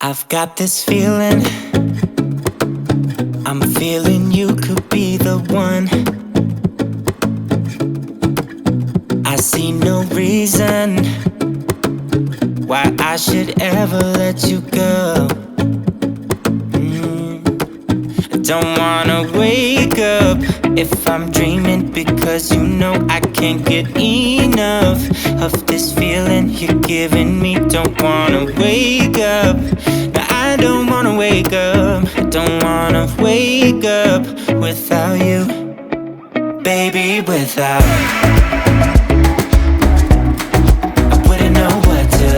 I've got this feeling, I'm feeling you could be the one. I see no reason why I should ever let you go. I don't wanna wake up if I'm dreaming, because you know I can't get enough of this feeling you're giving me. Don't wanna wake up, no, I don't wanna wake up. I don't wanna wake up without you, baby, without. I wouldn't know what to,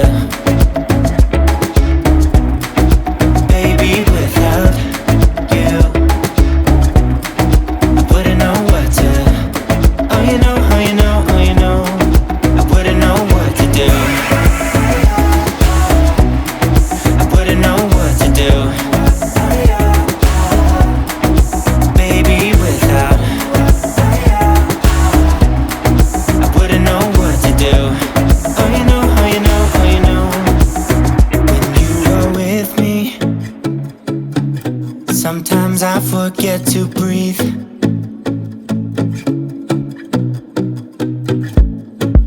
baby, without you. I wouldn't know what to, oh you know, oh you know, oh you know. I wouldn't know what to do, I wouldn't know what to do, baby, without. I wouldn't know what to do, oh you know, oh you know, oh you know. When you are with me, sometimes I forget to breathe.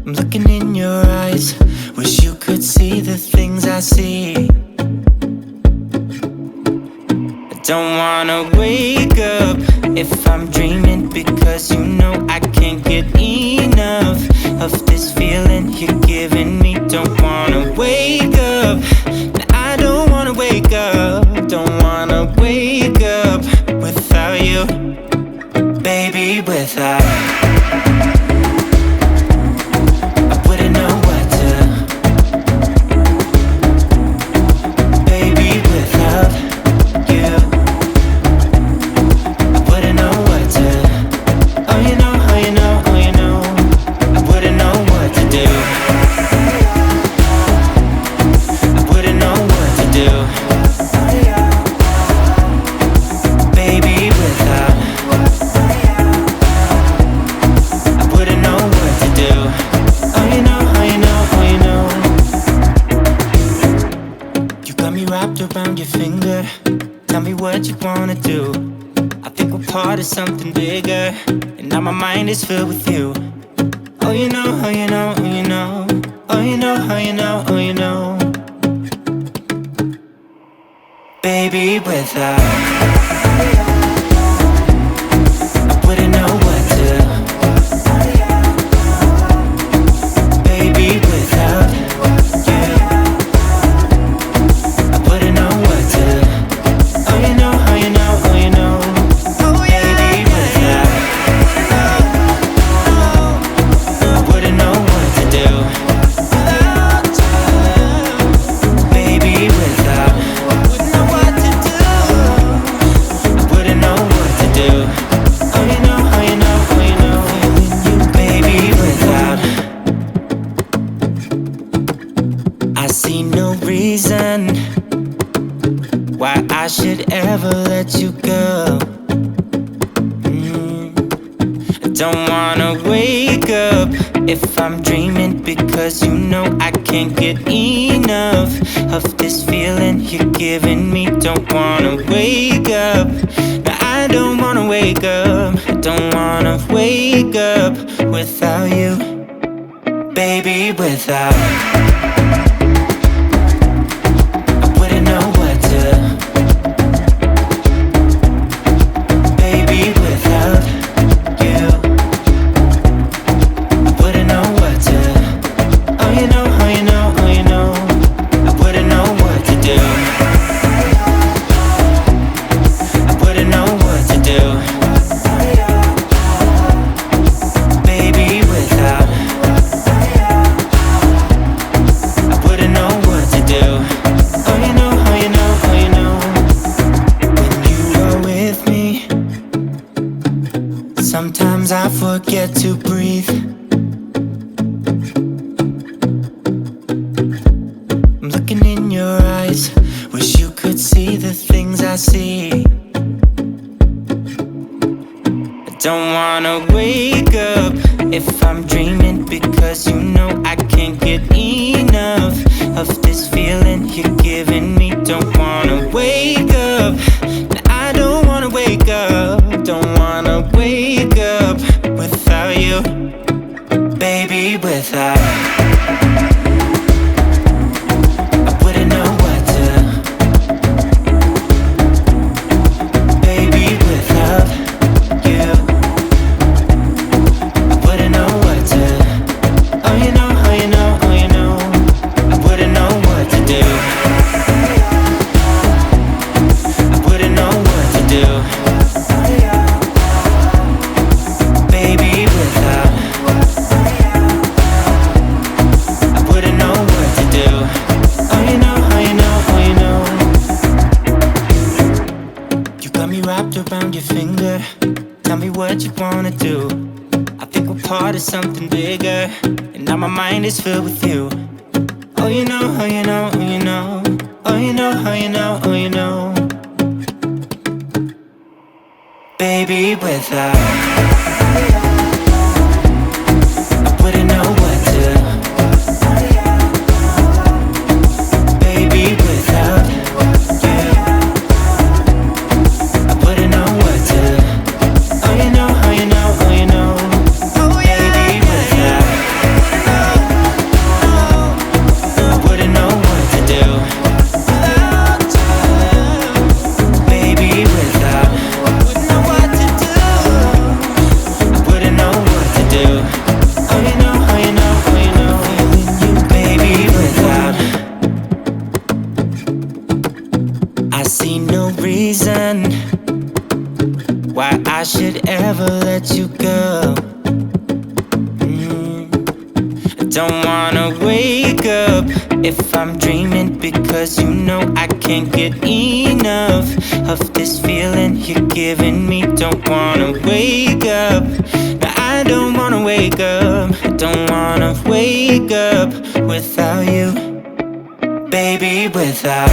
I'm looking in your eyes, wish you could see the things I see. I don't wanna wake up if I'm dreaming, because you know I can't get enough of this feeling you're giving me. Don't wanna wake up, no, I don't wanna wake up. Don't wanna wake up without you, baby, without. I wouldn't know what to, baby, without you. I wouldn't know what to, oh you know, oh you know, oh you know. I wouldn't know what to do, I wouldn't know what to do, baby, without. I wouldn't know what to do, oh you know, oh you know, oh you know. You got me wrapped around your finger, tell me what you wanna do. I think we're part of something bigger, and now my mind is filled with you. Oh you know, oh you know, oh you know. Oh you know, oh you know, oh you know. Baby, without. I wouldn't know what to, baby, without you. I wouldn't know what to, oh you know, oh you know, oh you know. Baby, without. I wouldn't know what to do, baby, without. I wouldn't know what to do, I wouldn't know what to do, oh you know, oh you know, oh you know. Baby, without. I see no reason why I should ever let you go. I don't wanna wake up if I'm dreaming, because you know I can't get enough of this feeling you're giving me. Don't wanna wake up, no, I don't wanna wake up. I don't wanna wake up without you, baby, without. I wouldn't know what to, baby, without you. I wouldn't know what to, oh you know, oh you know, oh you know. I wouldn't know what to do, I wouldn't know what to do, baby, without. I wouldn't know what to do, oh you know, oh you know, oh you know. When you are with me, sometimes I forget to breathe. I'm looking in your eyes, wish you could see the things I see. I don't wanna wake up if I'm dreaming, because you know I can't get enough of this feeling you're giving me. don't wanna wake up. I don't wanna wake up. Don't wanna wake up without you, baby, without. I wouldn't know what to, baby, without you. I wouldn't know what to. Oh, you know, oh, you know, oh, you know. I wouldn't know what to do. I wouldn't know what to do, baby, without. I wouldn't know what to do. Oh, you know, oh, you know, oh, you know. You got me wrapped around your finger. Tell me what you wanna do. I think we're part of something bigger, and now my mind is filled with you. Oh, you know, oh, you know, oh, you know. Oh, you know, oh, you know, oh, you know. Baby, without. I wouldn't know what to. Baby, without you. I wouldn't know what to. Oh, you know, oh, you know, oh, you know. Baby, without. I wouldn't know what to do. Baby, without. I wouldn't know what to do. I wouldn't know what to do. Oh, you know, oh, you know, oh, you know. Baby, without. I see no reason why I should ever let you go. I don't wanna wake up if I'm dreaming, because you know I can't get enough of this feeling you're giving me. Don't wanna wake up. No, I don't wanna wake up. I don't wanna wake up without you, baby, without.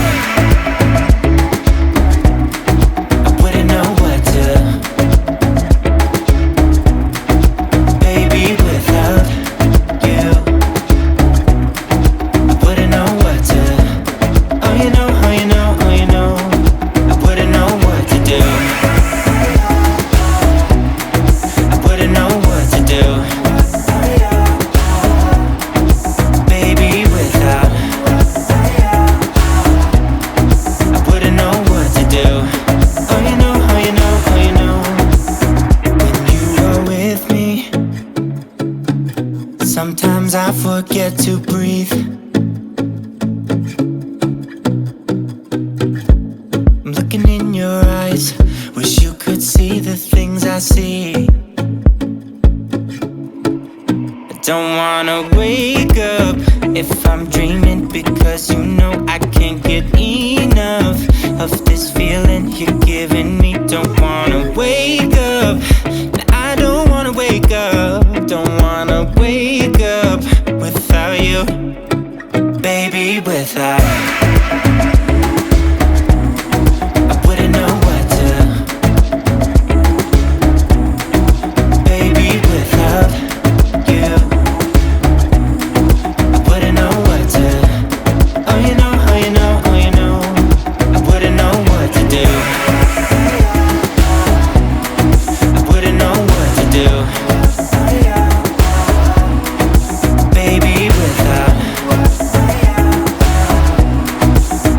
I wouldn't know what to, baby, without you. I wouldn't know what to. Oh, you know, oh, you know, oh, you know. I wouldn't know what to do. I wouldn't know what to do, baby, without. I wouldn't know what to do. Oh, you know, oh, you know, oh, you know. When you are with me, sometimes I forget to breathe. I'm looking in your eyes, wish you could see the things I see. I don't wanna wake up if I'm dreaming, because you know I can't get enough of this feeling you're giving me. Don't wanna wake up. I don't wanna wake up. Don't wanna wake up without you, baby, without. I wouldn't know what to, baby, without you. I wouldn't know what to. Oh, you know, oh, you know, oh, you know. I wouldn't know what to do. I wouldn't know what to do, baby, without.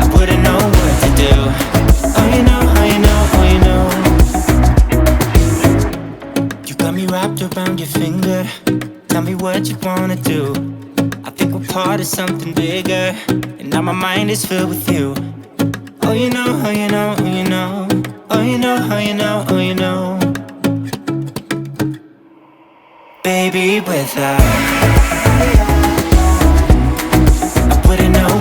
I wouldn't know what to do. Oh, you know, oh, you know, oh, you know. You got me wrapped around your finger. Tell me what you wanna do. I think we're part of something bigger, and now my mind is filled with you. Oh, you know, oh, you know, oh, you know. Oh, you know, oh, you know, oh, you know. Baby, without. I wouldn't know